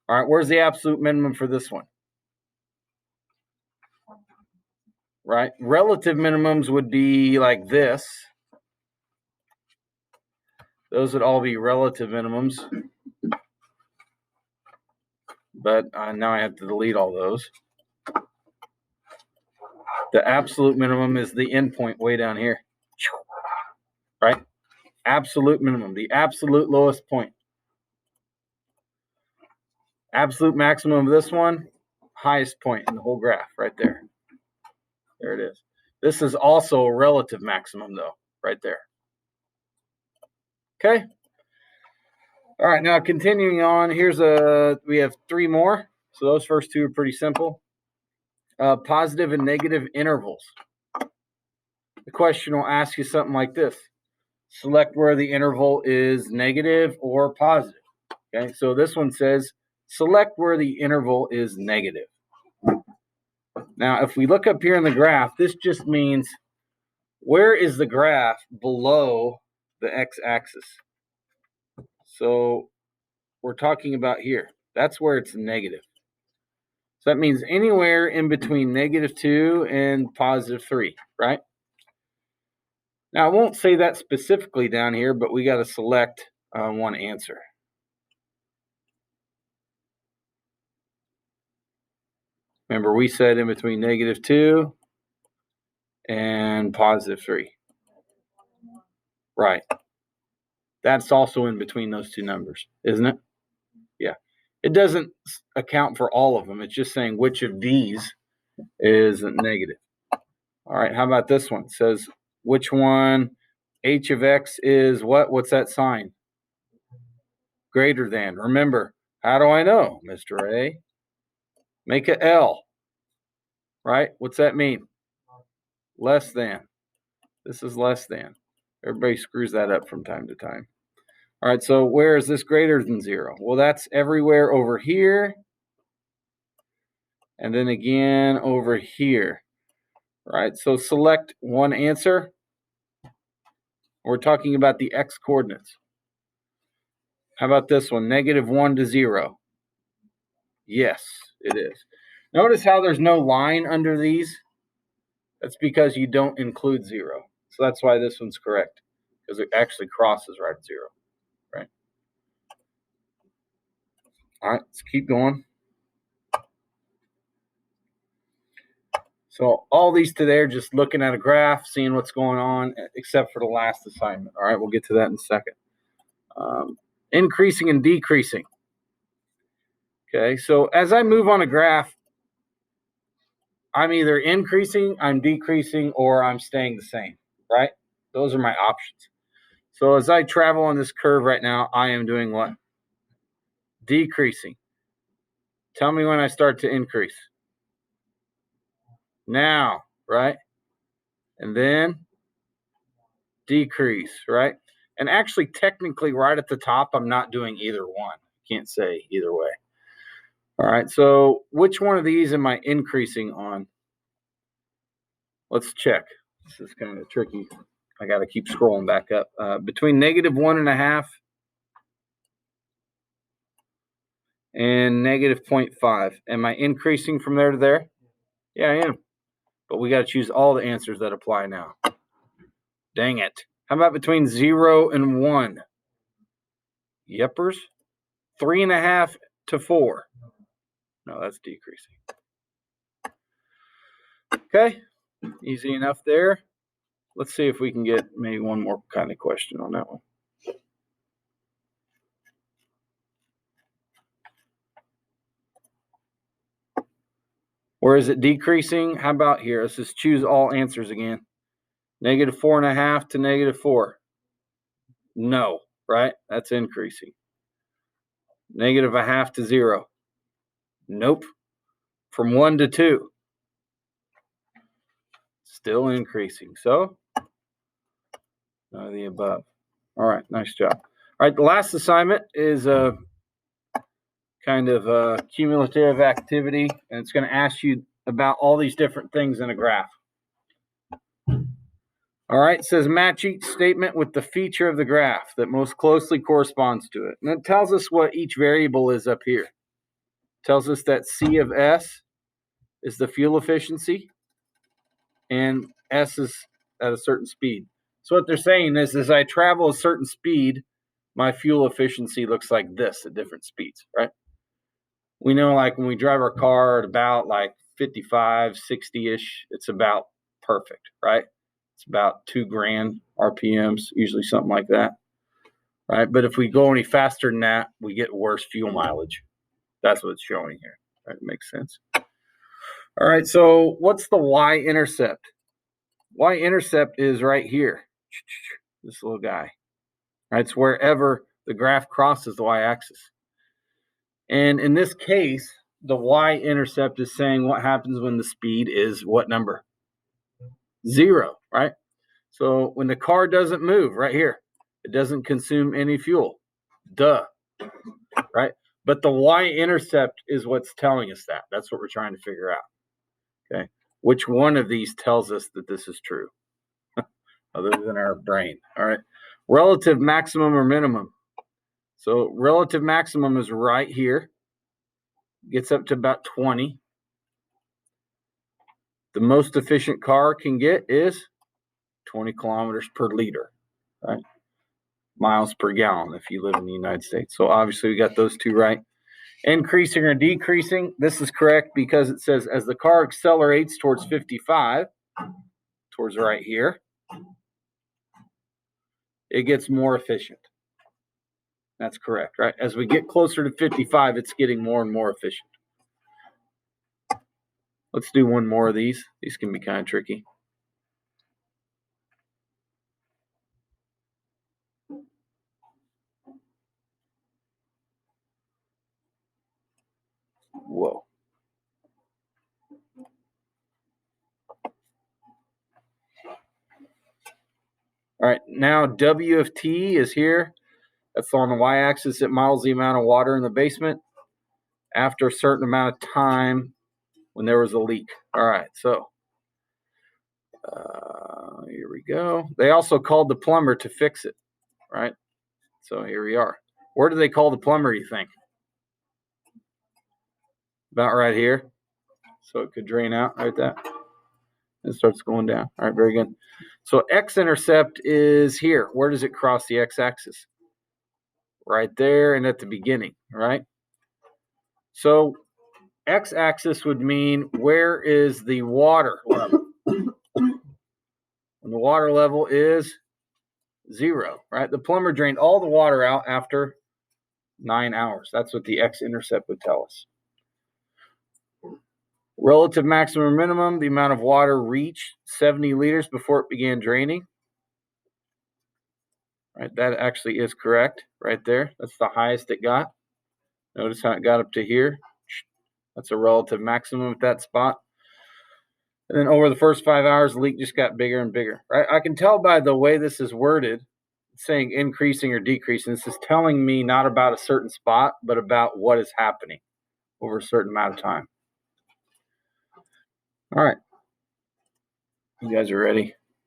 All right, where's the absolute minimum for this one? Right, relative minimums would be like this. Those would all be relative minimums. But now I have to delete all those. The absolute minimum is the endpoint way down here. Right? Absolute minimum, the absolute lowest point. Absolute maximum of this one, highest point in the whole graph right there. There it is. This is also a relative maximum though, right there. Okay. All right, now continuing on, we have 3 more. So those first 2 are pretty simple. Positive and negative intervals. The question will ask you something like this. Select where the interval is negative or positive. Okay, so this one says select where the interval is negative. Now, if we look up here in the graph, this just means where is the graph below the x-axis? So we're talking about here. That's where it's negative. So that means anywhere in between -2 and +3, right? Now, I won't say that specifically down here, but we got to select one answer. Remember, we said in between -2 and +3. Right. That's also in between those 2 numbers, isn't it? Yeah. It doesn't account for all of them. It's just saying which of these is negative. All right, how about this one? It says which one, h of x is what? What's that sign? Greater than. Remember, how do I know, Mr. A? Make a L, right? What's that mean? Less than. This is less than. Everybody screws that up from time to time. All right, so where is this greater than 0? Well, that's everywhere over here. And then again over here. All right, so select one answer. We're talking about the x coordinates. How about this one? -1 to 0. Yes, it is. Notice how there's no line under these. That's because you don't include 0. So that's why this one's correct, because it actually crosses right at 0. Right? All right, let's keep going. So all these today are just looking at a graph, seeing what's going on, except for the last assignment. All right, we'll get to that in a second. Increasing and decreasing. Okay, so as I move on a graph, I'm either increasing, I'm decreasing, or I'm staying the same, right? Those are my options. So as I travel on this curve right now, I am doing what? Decreasing. Tell me when I start to increase. Now, right? And then decrease, right? And actually, technically, right at the top, I'm not doing either one. Can't say either way. All right, so which one of these am I increasing on? Let's check. This is kind of tricky. I got to keep scrolling back up. Between -1.5 and -0.5. Am I increasing from there to there? Yeah, I am. But we got to choose all the answers that apply now. Dang it. How about between 0 and 1? Yepers. 3.5 to 4. No, that's decreasing. Okay. Easy enough there. Let's see if we can get maybe one more kind of question on that one. Where is it decreasing? How about here? Let's just choose all answers again. -4.5 to -4. No, right? That's increasing. -0.5 to 0. Nope. From 1 to 2. Still increasing. So, none of the above. All right, nice job. All right, the last assignment is a kind of a cumulative activity, and it's going to ask you about all these different things in a graph. All right, it says match each statement with the feature of the graph that most closely corresponds to it. And it tells us what each variable is up here. tells us that C of S is the fuel efficiency, and S is at a certain speed. So what they're saying is, as I travel a certain speed, my fuel efficiency looks like this at different speeds, right? We know, like, when we drive our car at about like 55, 60-ish, it's about perfect, right? It's about 2 grand RPMs, usually something like that, right? But if we go any faster than that, we get worse fuel mileage. That's what it's showing here. That makes sense. All right, so what's the y-intercept? Y-intercept is right here, this little guy. Right, it's wherever the graph crosses the y-axis. And in this case, the y-intercept is saying what happens when the speed is what number? 0, right? So when the car doesn't move, right here, it doesn't consume any fuel. Duh, right? But the y-intercept is what's telling us that. That's what we're trying to figure out. Okay, which one of these tells us that this is true, other than our brain? All right, relative maximum or minimum. So relative maximum is right here, gets up to about 20. The most efficient car can get is 20 kilometers per liter, right? Miles per gallon if you live in the United States. So obviously we got those two right. Increasing or decreasing, this is correct because it says as the car accelerates towards 55, towards right here, it gets more efficient. That's correct, right? As we get closer to 55, it's getting more and more efficient. Let's do one more of these. These can be kind of tricky. Whoa. All right, now W of T is here. That's on the y-axis. It models the amount of water in the basement after a certain amount of time when there was a leak. All right, so here we go. They also called the plumber to fix it, right? So here we are. Where do they call the plumber, you think? About right here. So it could drain out right there. It starts going down. All right, very good. So x-intercept is here. Where does it cross the x-axis? Right there and at the beginning, right? So x-axis would mean where is the water level? When the water level is 0, right? The plumber drained all the water out after 9 hours. That's what the x-intercept would tell us. Relative maximum or minimum, the amount of water reached 70 liters before it began draining. Right, that actually is correct right there. That's the highest it got. Notice how it got up to here. That's a relative maximum at that spot. And then over the first 5 hours, the leak just got bigger and bigger. Right? I can tell by the way this is worded, saying increasing or decreasing. This is telling me not about a certain spot, but about what is happening over a certain amount of time. All right. You guys are ready?